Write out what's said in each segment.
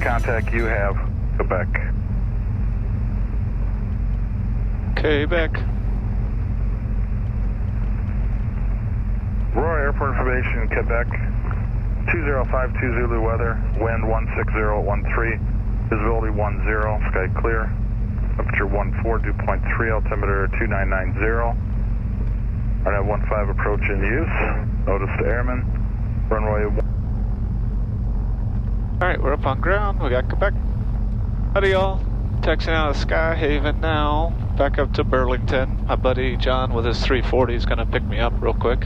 contact, you have Quebec. Quebec. Aurora Airport information, Quebec. 2052 Zulu weather, wind 16013, visibility 10, sky clear. Temperature 14, dew point 3, altimeter 2990. RNAV 15 approach in use. Notice to airmen. Runway 1. Alright, we're up on ground. We got Quebec. Howdy, y'all. Taxiing out of Sky Haven now. Back up to Burlington. My buddy John with his 340 is going to pick me up real quick.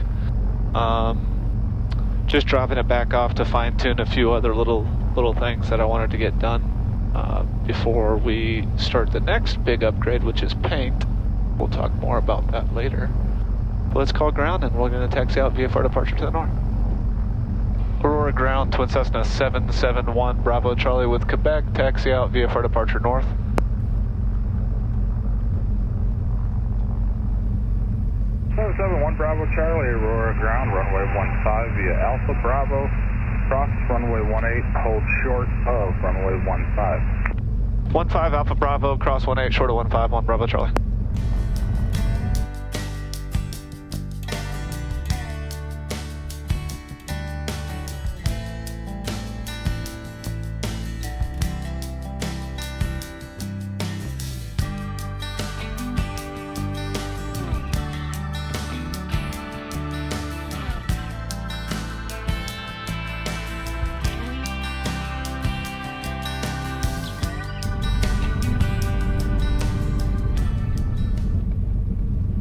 Just dropping it back off to fine tune a few other little things that I wanted to get done before we start the next big upgrade, which is paint. We'll talk more about that later. But let's call ground and we're going to taxi out VFR departure to the north. Aurora ground, Twin Cessna 771 Bravo Charlie with Quebec, taxi out VFR departure north. 771 Bravo Charlie, Aurora ground, runway 15 via Alpha Bravo, cross runway 18, hold short of runway 15. 15 Alpha Bravo, cross 18, short of 15, 1 Bravo Charlie.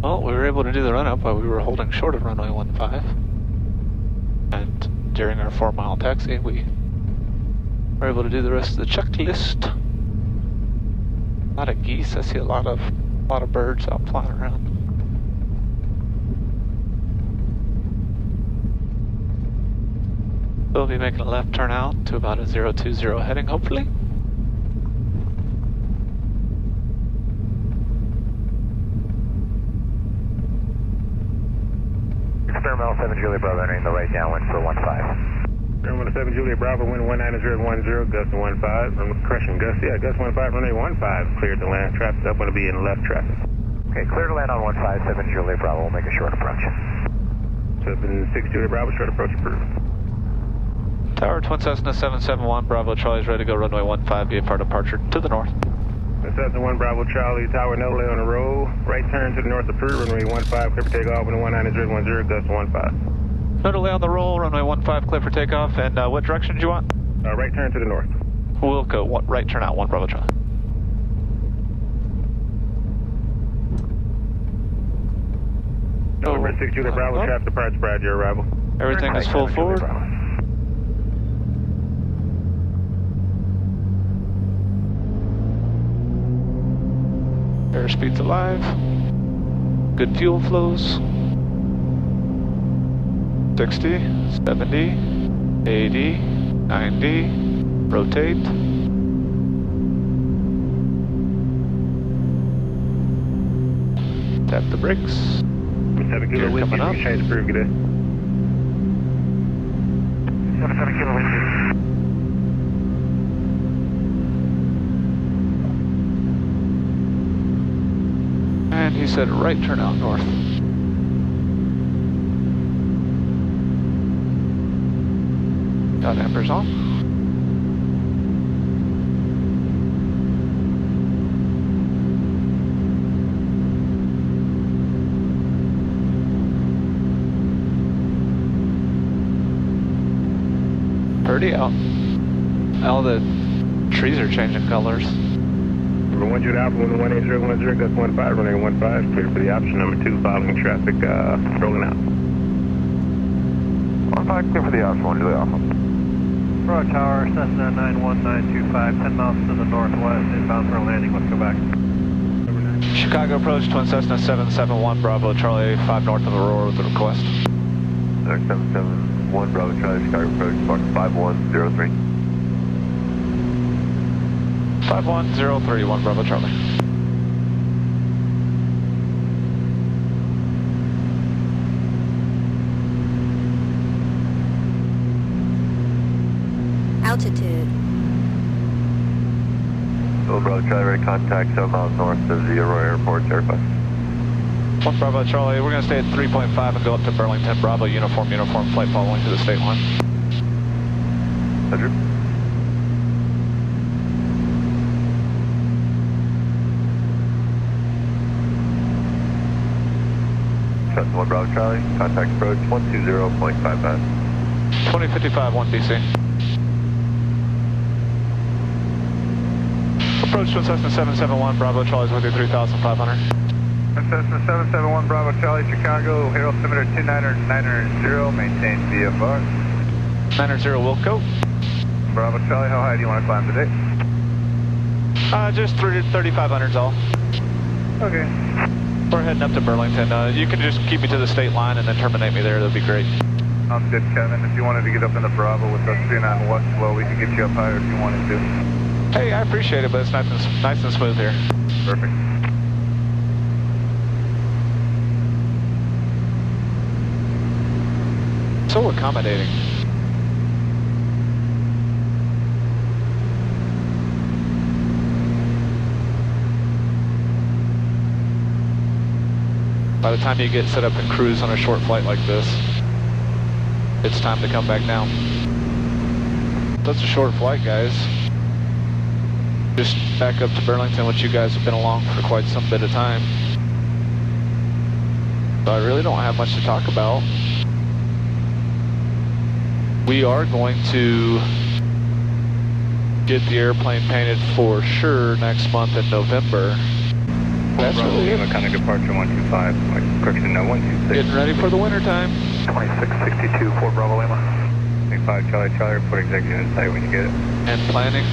Well, we were able to do the run-up while we were holding short of runway 15. And during our 4-mile taxi, we were able to do the rest of the checklist. A lot of geese. I see a lot of birds out flying around. We'll be making a left turn out to about a 020 heading, hopefully. Experimental 7 Juliet Bravo entering the right downwind for 15. Experimental 7 Juliet Bravo, wind 19010, gust 15. I'm crushing gust, yeah, gust 15, runway 15, cleared to land, traffic up, going to be in left traffic. Okay, clear to land on 15, 7 Juliet Bravo, we'll make a short approach. 6 Juliet Bravo, short approach approved. Tower, Twin Cessna 771 Bravo Charlie is ready to go runway 15 VFR departure to the north. Cessna 1 Bravo Charlie, tower no delay on the roll, right turn to the north approved, runway 15, clear for takeoff, wind 19010, gust 15. No delay on the roll, runway 15 clear for takeoff, and what direction do you want? Right turn to the north. We'll go right turn out, 1 Bravo Charlie. November 6 Juliet Bravo, traffic departure prior to your arrival. Everything is full forward. Airspeed's alive. Good fuel flows. 60, 70, 80, 90, rotate. Tap the brakes. 7 kilo wind, coming up. change approved, good day. 7 kilo wind. And he said right turn out north. Got embers on. Pretty out. All the trees are changing colors. Number 1 Juliet Alpha, wind 18010, gust 15, runway 15, clear for the option number 2, following traffic, rolling out. 15, clear for the option, 1 Juliet Alpha. Broad Tower, Cessna 91925, 10 miles to the northwest, inbound for landing with Quebec. Chicago approach, Twin Cessna 771 Bravo Charlie, 5 north of Aurora with a request. 771 Bravo Charlie, Chicago approach, Park 5103. 5103, 1 Bravo Charlie. Altitude 1 Bravo Charlie, ready contact 7 miles north of the Aurora Airport, certified. 1 Bravo Charlie, we're going to stay at 3.5 and go up to Burlington. Bravo, uniform, flight following to the state line. Roger. Cessna 1 Bravo Charlie, contact approach 120.55. 2055, 1 BC. Approach to Cessna 771, Bravo Charlie's with you, 3,500. Cessna 771 Bravo Charlie, Chicago, air altimeter 290, maintain VFR. 90 will go. Bravo Charlie, how high do you want to climb today? Just 3,500's all. Okay. We're heading up to Burlington. You can just keep me to the state line and then terminate me there, that'd be great. Sounds good, Kevin. If you wanted to get up in the Bravo with us being on west flow, we can get you up higher if you wanted to. Hey, I appreciate it, but it's nice and smooth here. Perfect. So accommodating. By the time you get set up and cruise on a short flight like this, it's time to come back down. That's a short flight, guys. Just back up to Burlington, which you guys have been along for quite some bit of time. So I really don't have much to talk about. We are going to get the airplane painted for sure next month in November. That's really it. Kind of departure 125, correction, no 126. Getting ready for the winter time. 2662, 4 Bravo Lima. 25 Charlie, report executive in sight when you get it. And planning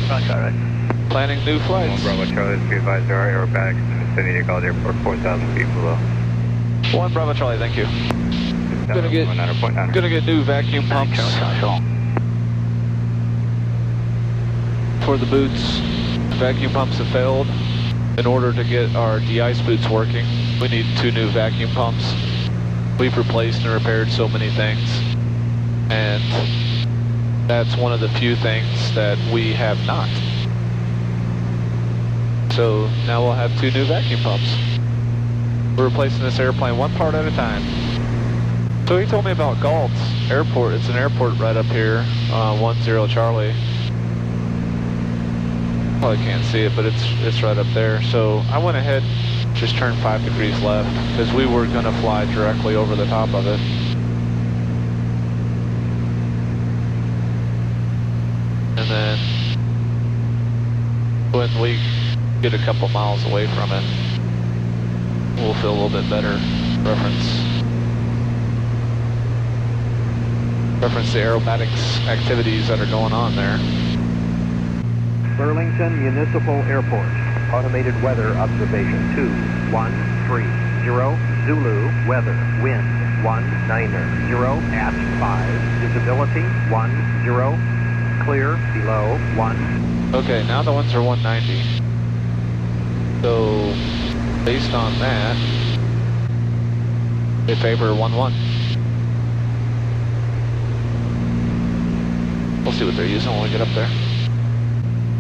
new 1 flights. Bravo Charlie, be advised there are aerobatics in the vicinity of Gulf Airport, 4,000 feet below. 1 Bravo Charlie, thank you. Gonna get new vacuum pumps for the boots. The vacuum pumps have failed. In order to get our de-ice boots working, we need 2 new vacuum pumps. We've replaced and repaired so many things, and that's one of the few things that we have not. So now we'll have 2 new vacuum pumps. We're replacing this airplane one part at a time. So he told me about Galt's Airport. It's an airport right up here, 10 Charlie. Probably can't see it, but it's right up there. So I went ahead, just turned 5 degrees left, because we were going to fly directly over the top of it. And then when we get a couple miles away from it, we'll feel a little bit better. Reference the aerobatics activities that are going on there. Burlington Municipal Airport. Automated weather observation 2130. Zulu weather. Wind 190 at 5. Visibility 10. Clear below 1. Okay, now the ones are 190. So based on that, they favor 11. We'll see what they're using when we get up there.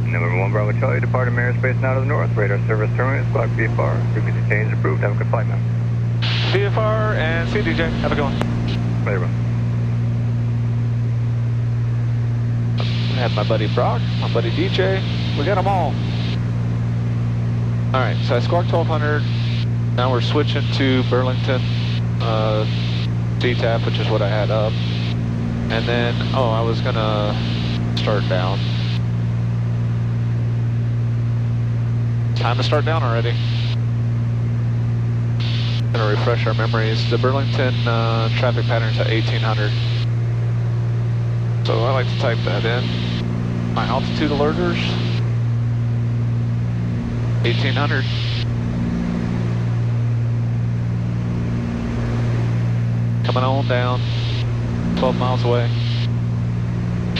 Number 1 Bravo Charlie, departing airspace now to the north. Radar service terminus, block VFR. Frequency change approved. Have a good flight now. VFR and CDJ, have a good one. Later, bro. We have my buddy Brock, my buddy DJ. We got them all. Alright, so I squawked 1200. Now we're switching to Burlington DTAP, which is what I had up. And then, I was gonna start down. Time to start down already. Gonna refresh our memories. The Burlington traffic pattern's at 1800. So I like to type that in. My altitude alerters, 1800. Coming on down, 12 miles away.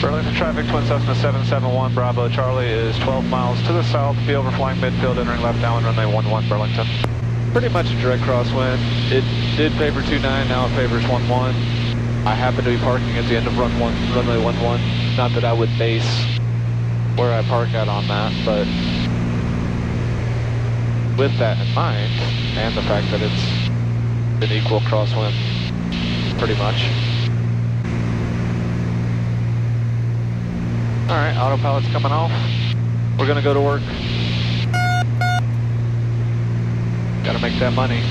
Burlington traffic, Twin Cessna 771 Bravo Charlie is 12 miles to the south, be overflying midfield, entering left downwind runway 11 Burlington. Pretty much a direct crosswind. It did favor 29, now it favors 11. I happen to be parking at the end of runway 11. Not that I would base where I park at on that, but with that in mind, and the fact that it's an equal crosswind, pretty much. Alright, autopilot's coming off. We're gonna go to work. Gotta make that money.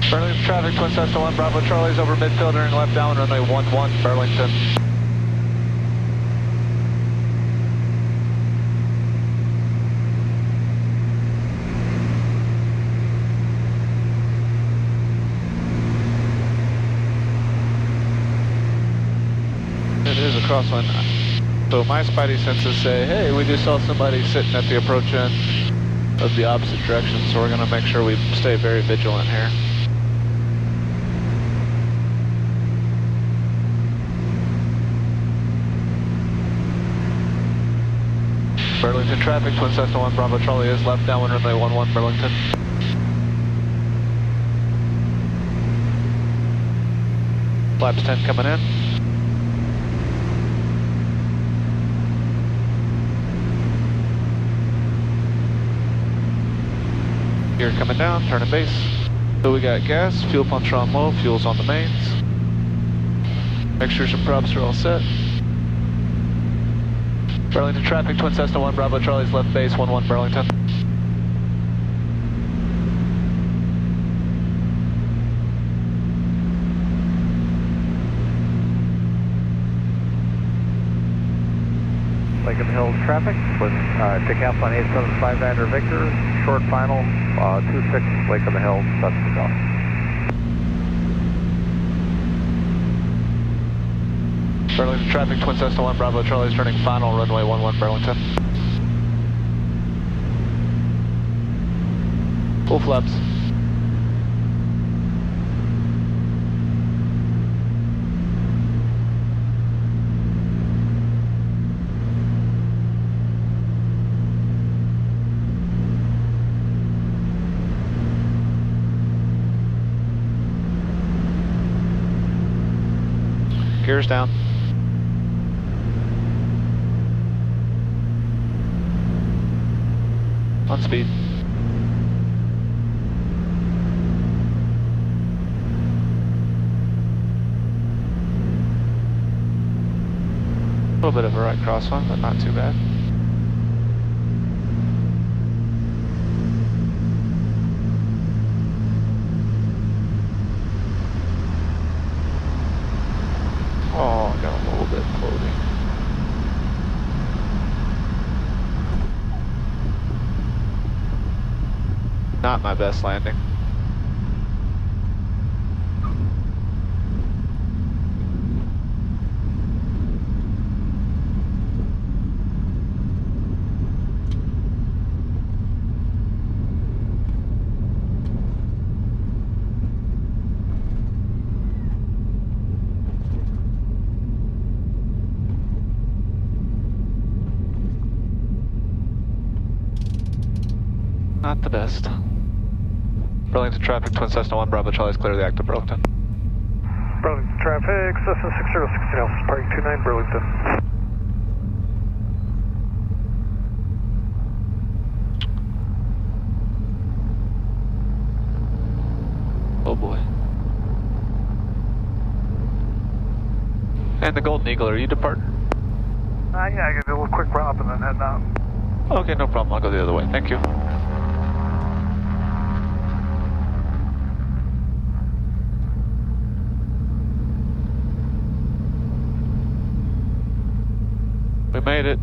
Burlington traffic, Twin Cessna 1 Bravo Charlie's over midfield during left down runway 11 Burlington. It is a crosswind. So my spidey senses say, hey, we just saw somebody sitting at the approach end of the opposite direction, so we're going to make sure we stay very vigilant here. Burlington traffic, Twin Cessna 1 Bravo Charlie is left downwind runway 11 Burlington. Flaps 10 coming in. Gear coming down, turning base. So we got gas, fuel pumps are on low, fuel's on the mains. Mixtures and props are all set. Burlington traffic, Twin Cessna 1 Bravo Charlie's left base, 11 Burlington. Lake of the Hills traffic with Takeoff on 8759 Victor, short final, 26 Lake of the Hills, that's the go. Burlington traffic, Twin Cessna 1 Bravo Charlie's turning final, runway 11 Burlington. Full flaps. Gears down. On speed. A little bit of a right crosswind, but not too bad. Oh, I got a little bit floating. Not my best landing. Not the best. Burlington traffic, Twin Cessna 1 Bravo Charlie's clear the active Burlington. Burlington traffic, Cessna 6016 Alpha, parking 29 Burlington. Oh boy. And the Golden Eagle, are you departing? Yeah, I can do a little quick run up and then head down. Okay, no problem. I'll go the other way. Thank you. We made it.